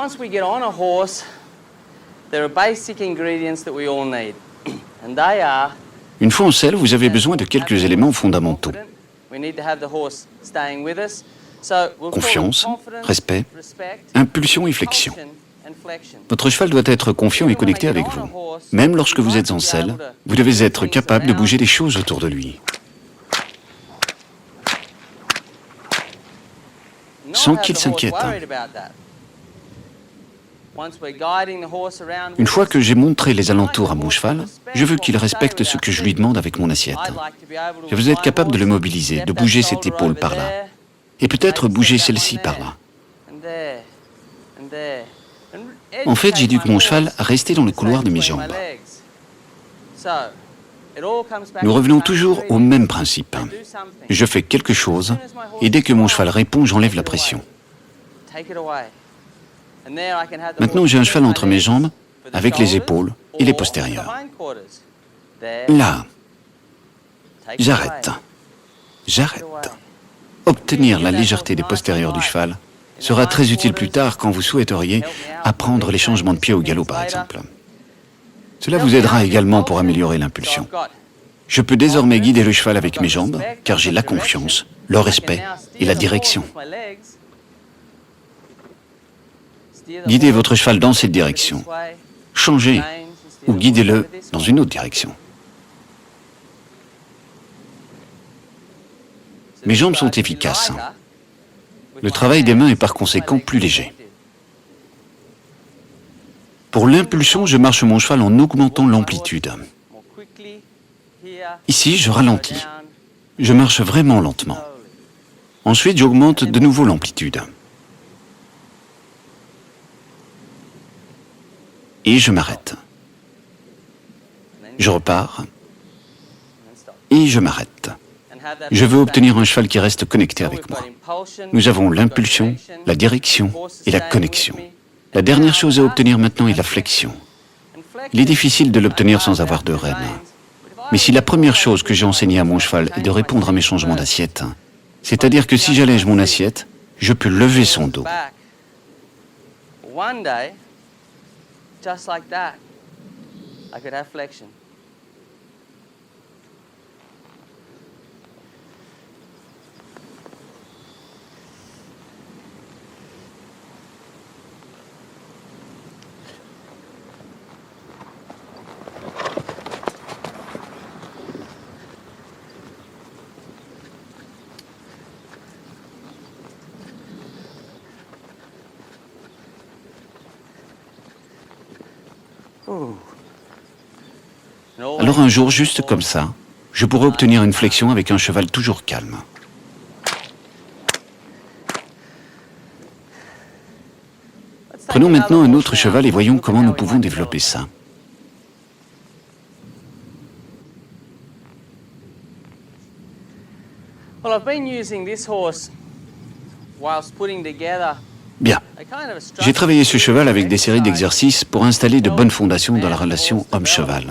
once we get on a horse, there are basic ingredients that we all need. And they are Une fois en selle, vous avez besoin de quelques éléments fondamentaux. we need to have the horse staying with us. So we'll call them Confiance, confidence, respect, respect, impulsion et flexion. propulsion and flexion. Votre cheval doit être confiant et connecté avec vous. Même lorsque vous êtes en selle, vous devez être capable de bouger les choses autour de lui, sans qu'il s'inquiète. Une fois que j'ai montré les alentours à mon cheval, je veux qu'il respecte ce que je lui demande avec mon assiette. Je veux être capable de le mobiliser, de bouger cette épaule par là, et peut-être bouger celle-ci par là. En fait, j'éduque mon cheval à rester dans le couloir de mes jambes. Nous revenons toujours au même principe. Je fais quelque chose, et dès que mon cheval répond, j'enlève la pression. Maintenant, j'ai un cheval entre mes jambes, avec les épaules et les postérieurs. Là, j'arrête. J'arrête. Obtenir la légèreté des postérieurs du cheval sera très utile plus tard quand vous souhaiteriez apprendre les changements de pied au galop, par exemple. Cela vous aidera également pour améliorer l'impulsion. Je peux désormais guider le cheval avec mes jambes, car j'ai la confiance, le respect et la direction. Guidez votre cheval dans cette direction. Changez ou guidez-le dans une autre direction. Mes jambes sont efficaces. Le travail des mains est par conséquent plus léger. Pour l'impulsion, je marche mon cheval en augmentant l'amplitude. Ici, je ralentis. Je marche vraiment lentement. Ensuite, j'augmente de nouveau l'amplitude. Et je m'arrête. Je repars. Et je m'arrête. Je veux obtenir un cheval qui reste connecté avec moi. Nous avons l'impulsion, la direction et la connexion. La dernière chose à obtenir maintenant est la flexion. Il est difficile de l'obtenir sans avoir de rênes. Mais si la première chose que j'ai enseignée à mon cheval est de répondre à mes changements d'assiette, c'est-à-dire que si j'allège mon assiette, je peux lever son dos. One day, just like that, I could have flexion. Alors un jour, juste comme ça, je pourrais obtenir une flexion avec un cheval toujours calme. Prenons maintenant un autre cheval et voyons comment nous pouvons développer ça. Well, I've been using this horse whilst putting together Bien. J'ai travaillé ce cheval avec des séries d'exercices pour installer de bonnes fondations dans la relation homme-cheval.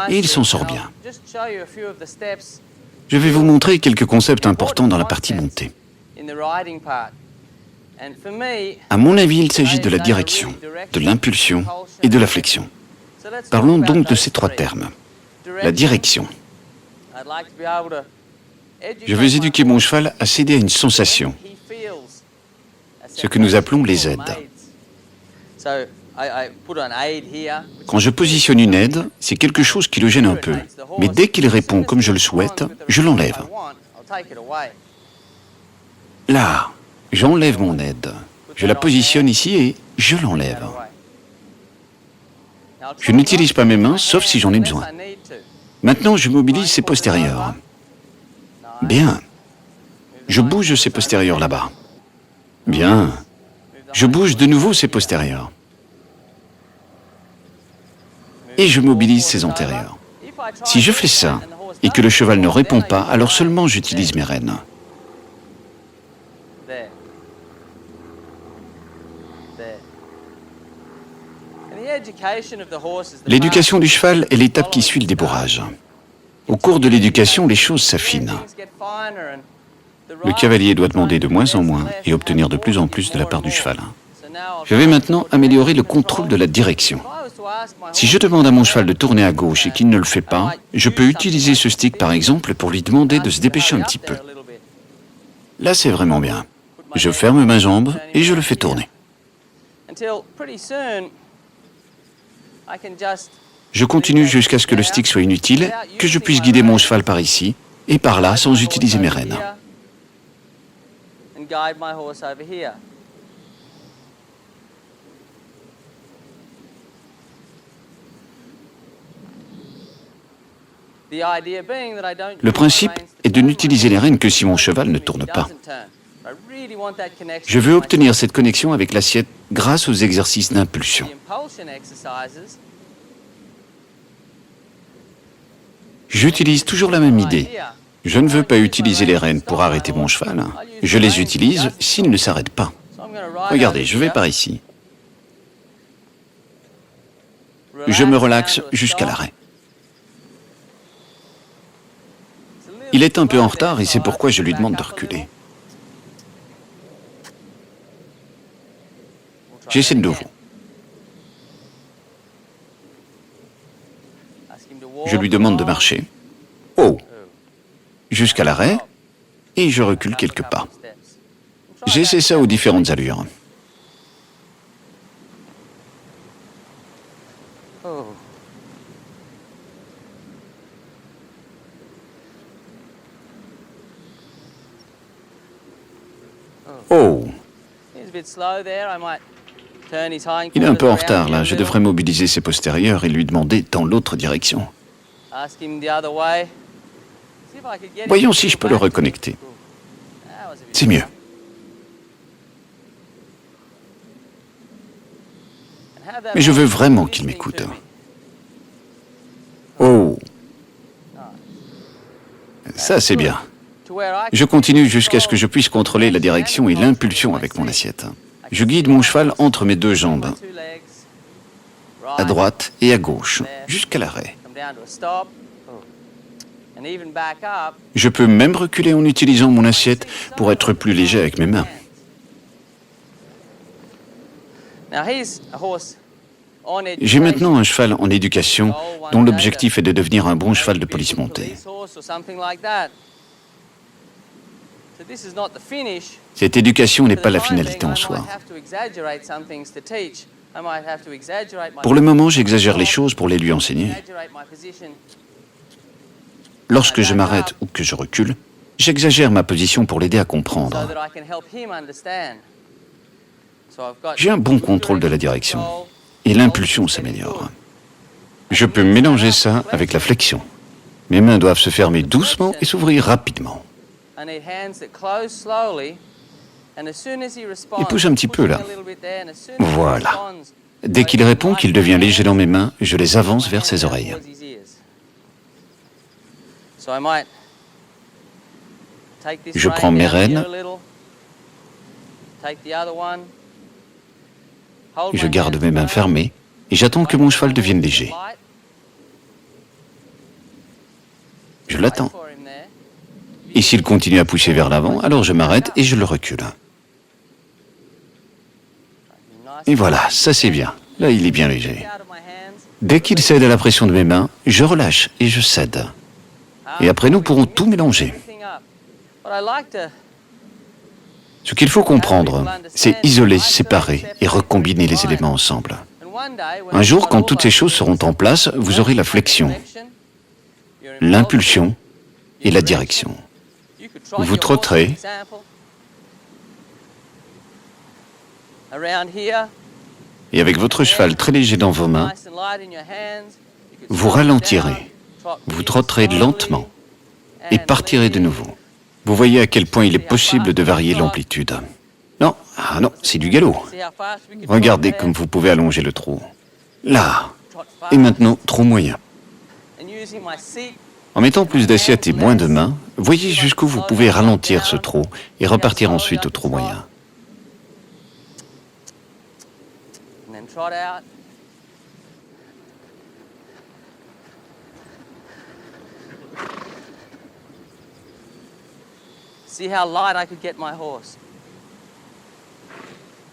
Et il s'en sort bien. Je vais vous montrer quelques concepts importants dans la partie montée. À mon avis, il s'agit de la direction, de l'impulsion et de la flexion. Parlons donc de ces trois termes. La direction. Je veux éduquer mon cheval à céder à une sensation, ce que nous appelons les aides. Quand je positionne une aide, c'est quelque chose qui le gêne un peu. Mais dès qu'il répond comme je le souhaite, je l'enlève. Là, j'enlève mon aide. Je la positionne ici et je l'enlève. Je n'utilise pas mes mains, sauf si j'en ai besoin. Maintenant, je mobilise ses postérieurs. Bien. Je bouge ses postérieurs là-bas. Bien. Je bouge de nouveau ses postérieurs. Et je mobilise ses antérieurs. Si je fais ça, et que le cheval ne répond pas, alors seulement j'utilise mes rênes. L'éducation du cheval est l'étape qui suit le débourrage. Au cours de l'éducation, les choses s'affinent. Le cavalier doit demander de moins en moins et obtenir de plus en plus de la part du cheval. Je vais maintenant améliorer le contrôle de la direction. Si je demande à mon cheval de tourner à gauche et qu'il ne le fait pas, je peux utiliser ce stick par exemple pour lui demander de se dépêcher un petit peu. Là, c'est vraiment bien. Je ferme ma jambe et je le fais tourner. Je continue jusqu'à ce que le stick soit inutile, que je puisse guider mon cheval par ici et par là sans utiliser mes rênes. Le principe est de n'utiliser les rênes que si mon cheval ne tourne pas. Je veux obtenir cette connexion avec l'assiette grâce aux exercices d'impulsion. J'utilise toujours la même idée. Je ne veux pas utiliser les rênes pour arrêter mon cheval. Je les utilise s'il ne s'arrête pas. Regardez, je vais par ici. Je me relaxe jusqu'à l'arrêt. Il est un peu en retard et c'est pourquoi je lui demande de reculer. J'essaie de nouveau. Je lui demande de marcher. Oh! Jusqu'à l'arrêt, et je recule quelques pas. J'essaie ça aux différentes allures. Oh! Il est un peu en retard là, je devrais mobiliser ses postérieurs et lui demander dans l'autre direction. Voyons si je peux le reconnecter. C'est mieux. Mais je veux vraiment qu'il m'écoute. Oh! Ça, c'est bien. Je continue jusqu'à ce que je puisse contrôler la direction et l'impulsion avec mon assiette. Je guide mon cheval entre mes deux jambes, à droite et à gauche, jusqu'à l'arrêt. Je peux même reculer en utilisant mon assiette pour être plus léger avec mes mains. J'ai maintenant un cheval en éducation dont l'objectif est de devenir un bon cheval de police montée. Cette éducation n'est pas la finalité en soi. Pour le moment, j'exagère les choses pour les lui enseigner. Lorsque je m'arrête ou que je recule, j'exagère ma position pour l'aider à comprendre. J'ai un bon contrôle de la direction et l'impulsion s'améliore. Je peux mélanger ça avec la flexion. Mes mains doivent se fermer doucement et s'ouvrir rapidement. Il pousse un petit peu là. Voilà. Dès qu'il répond qu'il devient léger dans mes mains, je les avance vers ses oreilles. Je prends mes rênes. Je garde mes mains fermées et j'attends que mon cheval devienne léger. Je l'attends. Et s'il continue à pousser vers l'avant, alors je m'arrête et je le recule. Et voilà, ça c'est bien. Là, il est bien léger. Dès qu'il cède à la pression de mes mains, je relâche et je cède. Et après, nous pourrons tout mélanger. Ce qu'il faut comprendre, c'est isoler, séparer et recombiner les éléments ensemble. Un jour, quand toutes ces choses seront en place, vous aurez la flexion, l'impulsion et la direction. Vous trotterez et avec votre cheval très léger dans vos mains, vous ralentirez, vous trotterez lentement et partirez de nouveau. Vous voyez à quel point il est possible de varier l'amplitude. Non, c'est du galop. Regardez comme vous pouvez allonger le trot. Là, et maintenant, trot moyen. En mettant plus d'assiettes et moins de mains, voyez jusqu'où vous pouvez ralentir ce trot et repartir ensuite au trot moyen.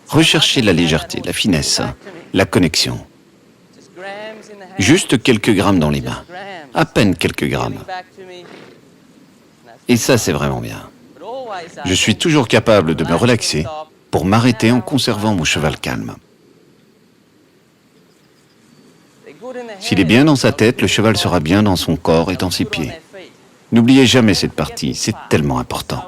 Recherchez la légèreté, la finesse, la connexion. Juste quelques grammes dans les mains. À peine quelques grammes. Et ça, c'est vraiment bien. Je suis toujours capable de me relaxer pour m'arrêter en conservant mon cheval calme. S'il est bien dans sa tête, le cheval sera bien dans son corps et dans ses pieds. N'oubliez jamais cette partie, c'est tellement important.